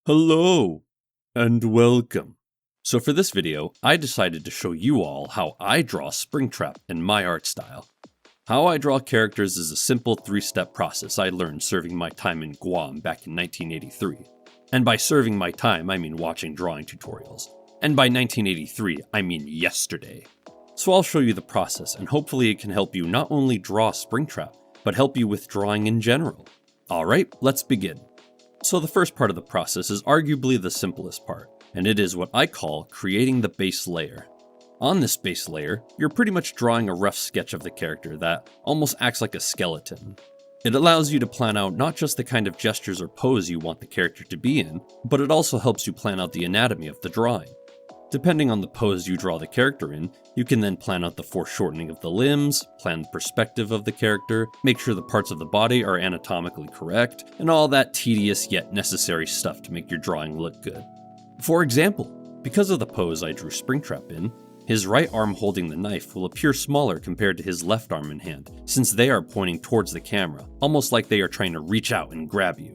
Hello, and welcome. So for this video, I decided to show you all how I draw Springtrap in my art style. How I draw characters is a simple 3-step process I learned serving my time in Guam back in 1983. And by serving my time, I mean watching drawing tutorials. And by 1983, I mean yesterday. So I'll show you the process, and hopefully it can help you not only draw Springtrap, but help you with drawing in general. Alright, let's begin. So the first part of the process is arguably the simplest part, and it is what I call creating the base layer. On this base layer, you're pretty much drawing a rough sketch of the character that almost acts like a skeleton. It allows you to plan out not just the kind of gestures or pose you want the character to be in, but it also helps you plan out the anatomy of the drawing. Depending on the pose you draw the character in, you can then plan out the foreshortening of the limbs, plan the perspective of the character, make sure the parts of the body are anatomically correct, and all that tedious yet necessary stuff to make your drawing look good. For example, because of the pose I drew Springtrap in, his right arm holding the knife will appear smaller compared to his left arm and hand, since they are pointing towards the camera, almost like they are trying to reach out and grab you.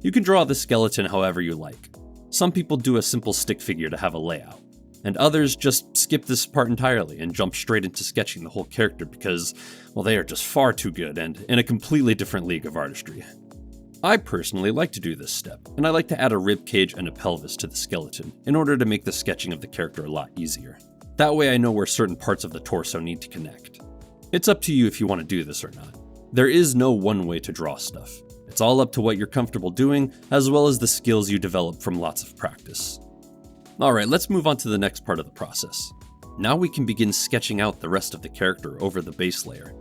You can draw the skeleton however you like. Some people do a simple stick figure to have a layout, and others just skip this part entirely and jump straight into sketching the whole character because, well, they are just far too good and in a completely different league of artistry. I personally like to do this step, and I like to add a rib cage and a pelvis to the skeleton in order to make the sketching of the character a lot easier. That way I know where certain parts of the torso need to connect. It's up to you if you want to do this or not. There is no one way to draw stuff. It's all up to what you're comfortable doing, as well as the skills you develop from lots of practice. Alright, let's move on to the next part of the process. Now we can begin sketching out the rest of the character over the base layer.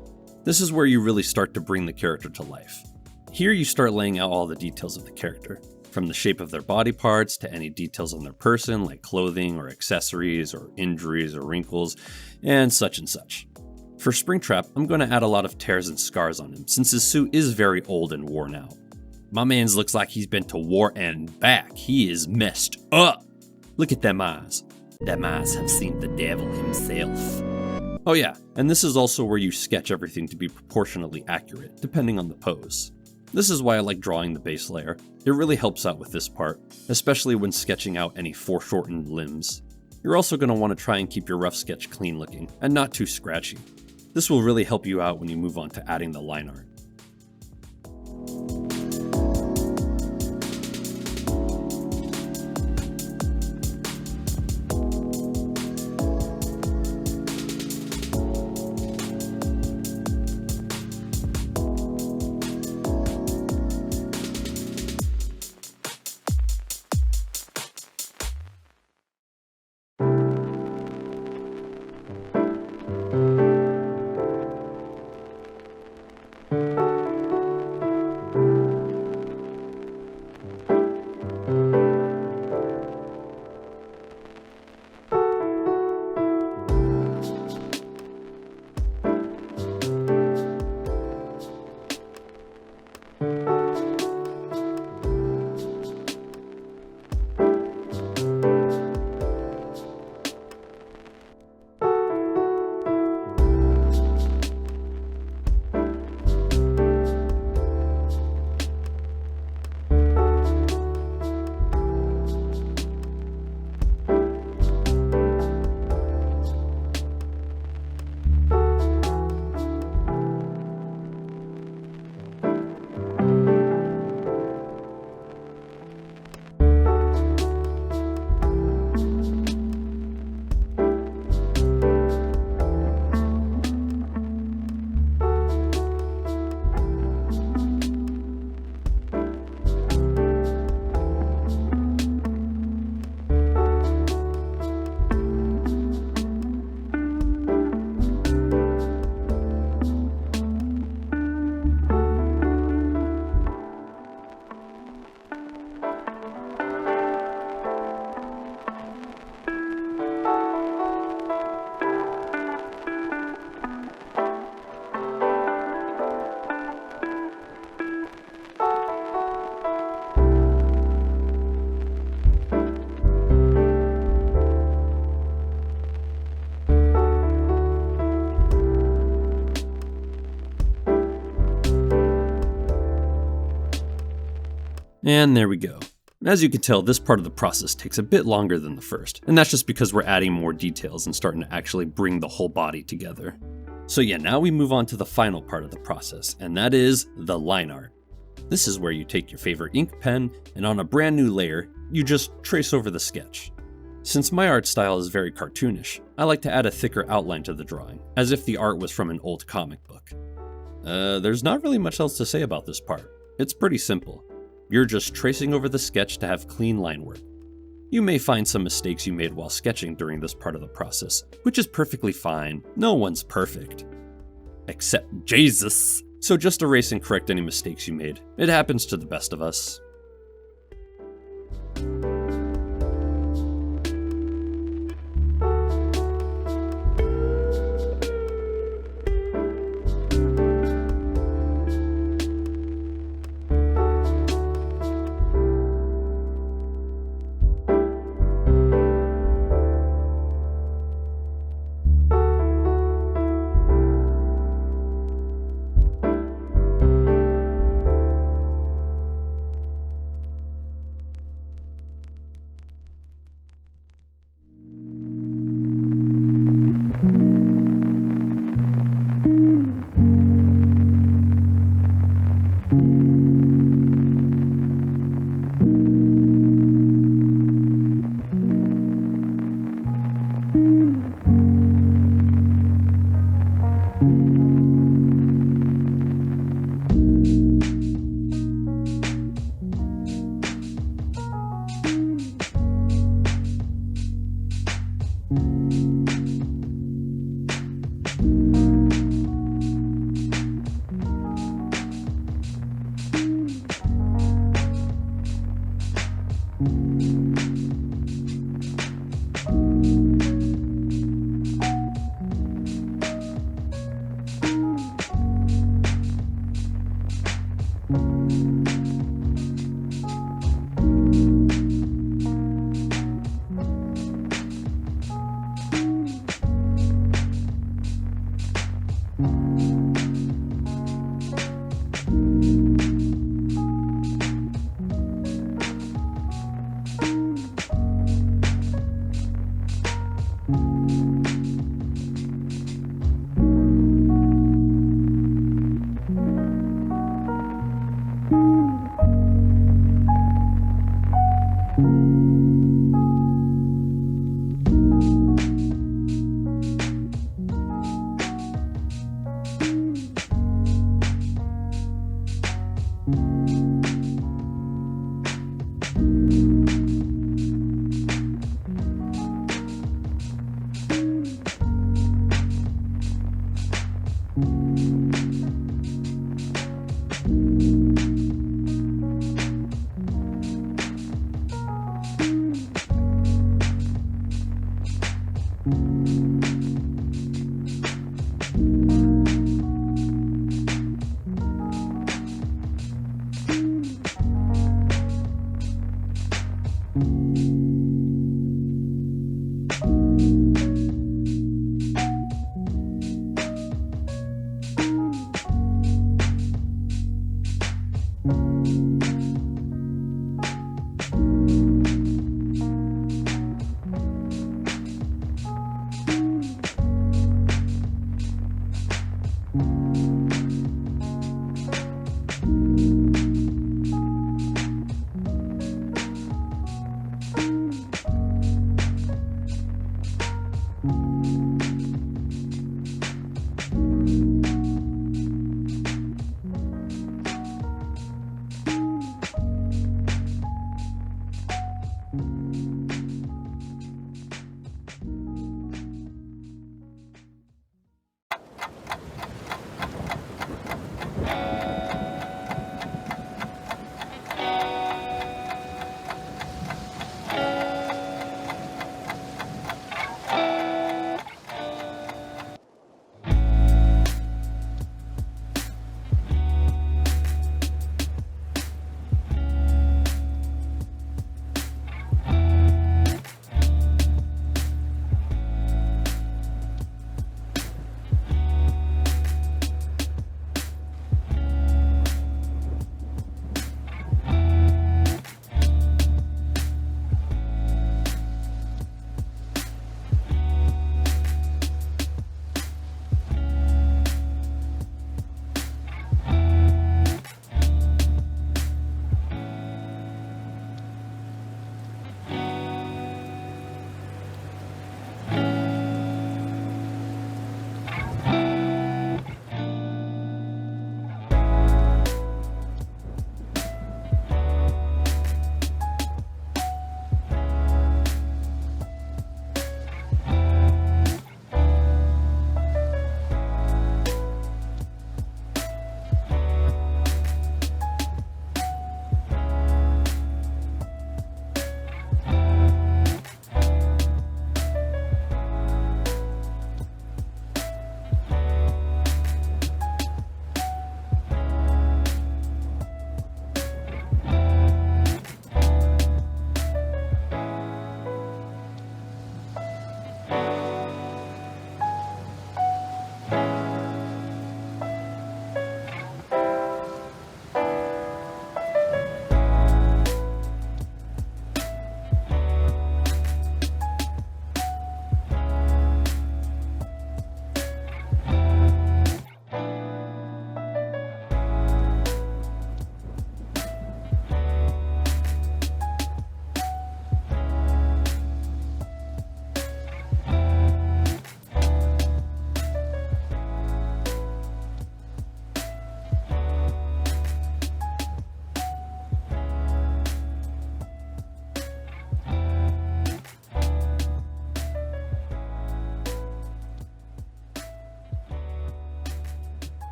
This is where you really start to bring the character to life. Here you start laying out all the details of the character, from the shape of their body parts to any details on their person like clothing or accessories or injuries or wrinkles, and such and such. For Springtrap, I'm going to add a lot of tears and scars on him, since his suit is very old and worn out. My man's looks like he's been to war and back. He is messed up. Look at them eyes. Them eyes have seen the devil himself. Oh yeah, and this is also where you sketch everything to be proportionally accurate, depending on the pose. This is why I like drawing the base layer. It really helps out with this part, especially when sketching out any foreshortened limbs. You're also going to want to try and keep your rough sketch clean looking, and not too scratchy. This will really help you out when you move on to adding the line art. And there we go. As you can tell, this part of the process takes a bit longer than the first, and that's just because we're adding more details and starting to actually bring the whole body together. So yeah, now we move on to the final part of the process, and that is the line art. This is where you take your favorite ink pen, and on a brand new layer, you just trace over the sketch. Since my art style is very cartoonish, I like to add a thicker outline to the drawing, as if the art was from an old comic book. There's not really much else to say about this part. It's pretty simple. You're just tracing over the sketch to have clean line work. You may find some mistakes you made while sketching during this part of the process, which is perfectly fine. No one's perfect. Except Jesus! So just erase and correct any mistakes you made. It happens to the best of us.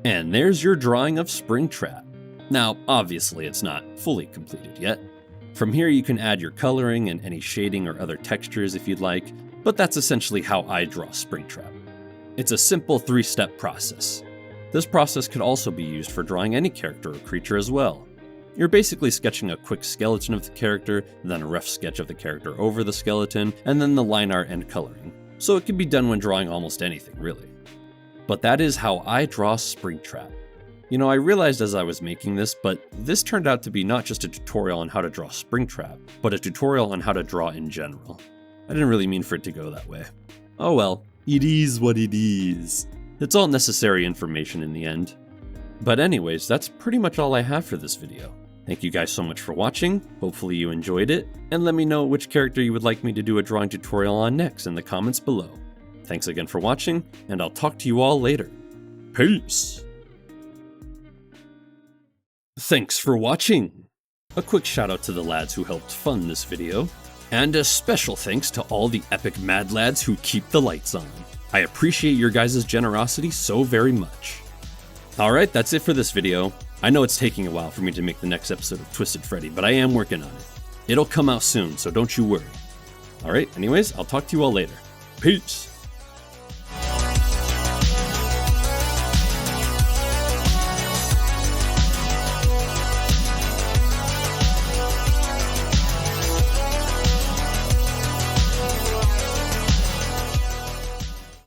And there's your drawing of Springtrap. Now, obviously it's not fully completed yet. From here you can add your coloring and any shading or other textures if you'd like, but that's essentially how I draw Springtrap. It's a simple 3-step process. This process could also be used for drawing any character or creature as well. You're basically sketching a quick skeleton of the character, then a rough sketch of the character over the skeleton, and then the line art and coloring. So it can be done when drawing almost anything, really. But that is how I draw Springtrap. You know, I realized as I was making this, but this turned out to be not just a tutorial on how to draw Springtrap, but a tutorial on how to draw in general. I didn't really mean for it to go that way. Oh well, it is what it is. It's all necessary information in the end. But anyways, that's pretty much all I have for this video. Thank you guys so much for watching, hopefully you enjoyed it, and let me know which character you would like me to do a drawing tutorial on next in the comments below. Thanks again for watching, and I'll talk to you all later. Peace! Thanks for watching! A quick shout out to the lads who helped fund this video, and a special thanks to all the epic mad lads who keep the lights on. I appreciate your guys' generosity so very much. Alright, that's it for this video. I know it's taking a while for me to make the next episode of Twisted Freddy, but I am working on it. It'll come out soon, so don't you worry. Alright, anyways, I'll talk to you all later. Peace!